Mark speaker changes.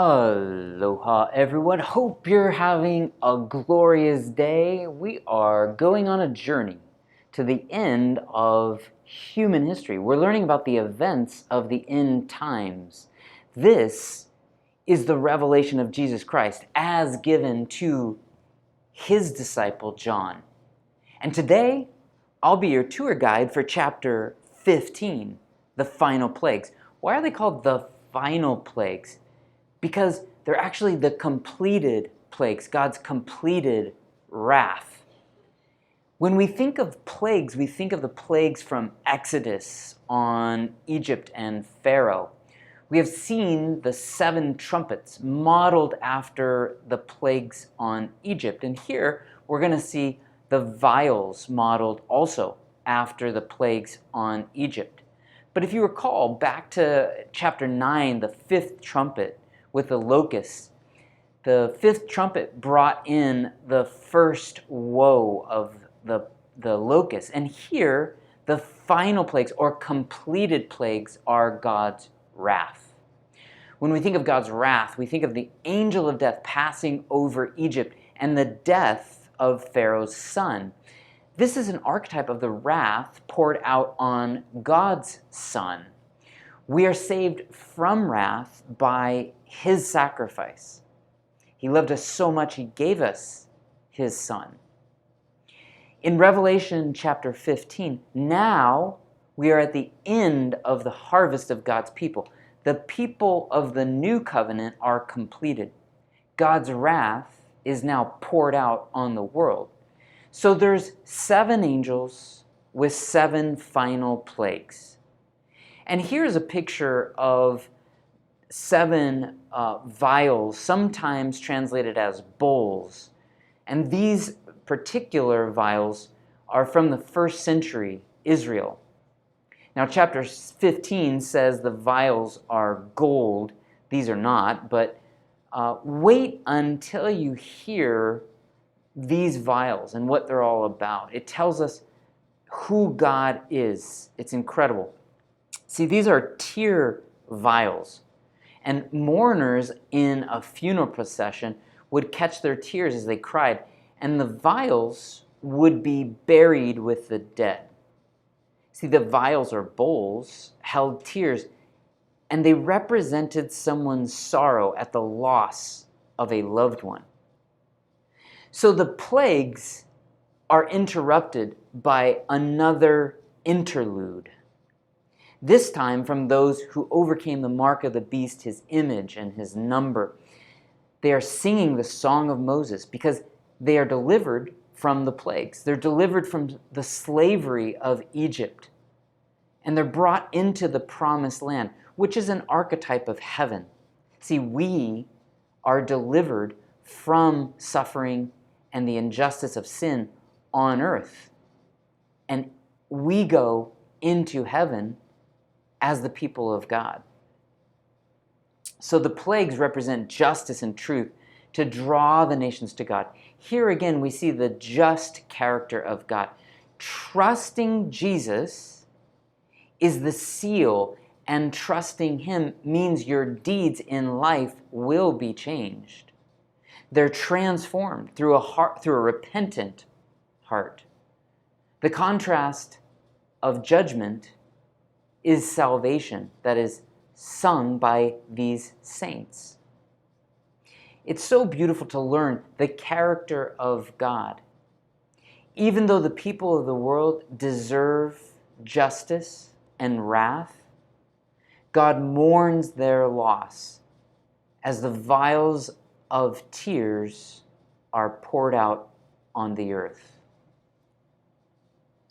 Speaker 1: Aloha everyone, hope you're having a glorious day. We are going on a journey to the end of human history. We're learning about the events of the end times. This is the revelation of Jesus Christ as given to his disciple John. And today, I'll be your tour guide for chapter 15, the final plagues. Why are they called the final plagues? Because they're actually the completed plagues, God's completed wrath. When we think of plagues, we think of the plagues from Exodus on Egypt and Pharaoh. We have seen the 7 trumpets modeled after the plagues on Egypt. And here we're going to see the vials modeled also after the plagues on Egypt. But if you recall, back to chapter 9, the 5th trumpet, with the locusts. The 5th trumpet brought in the first woe of the locusts. And here, the final plagues or completed plagues are God's wrath. When we think of God's wrath, we think of the angel of death passing over Egypt and the death of Pharaoh's son. This is an archetype of the wrath poured out on God's son. We are saved from wrath by his sacrifice. He loved us so much, he gave us his son. In Revelation chapter 15, now we are at the end of the harvest of God's people. The people of the new covenant are completed. God's wrath is now poured out on the world. So there's 7 angels with 7 final plagues. And here's a picture of 7 vials, sometimes translated as bowls. And these particular vials are from the 1st century Israel. Now, chapter 15 says the vials are gold. These are not, but wait until you hear these vials and what they're all about. It tells us who God is. It's incredible. See, these are tear vials, and mourners in a funeral procession would catch their tears as they cried, and the vials would be buried with the dead. See, the vials or bowls held tears, and they represented someone's sorrow at the loss of a loved one. So the plagues are interrupted by another interlude. This time from those who overcame the mark of the beast, his image and his number. They are singing the song of Moses because they are delivered from the plagues. They're delivered from the slavery of Egypt. And they're brought into the promised land, which is an archetype of heaven. See, we are delivered from suffering and the injustice of sin on earth. And we go into heaven as the people of God. So the plagues represent justice and truth to draw the nations to God. Here again, we see the just character of God. Trusting Jesus is the seal, and trusting him means your deeds in life will be changed. They're transformed through a repentant heart. The contrast of judgment is salvation that is sung by these saints. It's so beautiful to learn the character of God. Even though the people of the world deserve justice and wrath, God mourns their loss as the vials of tears are poured out on the earth.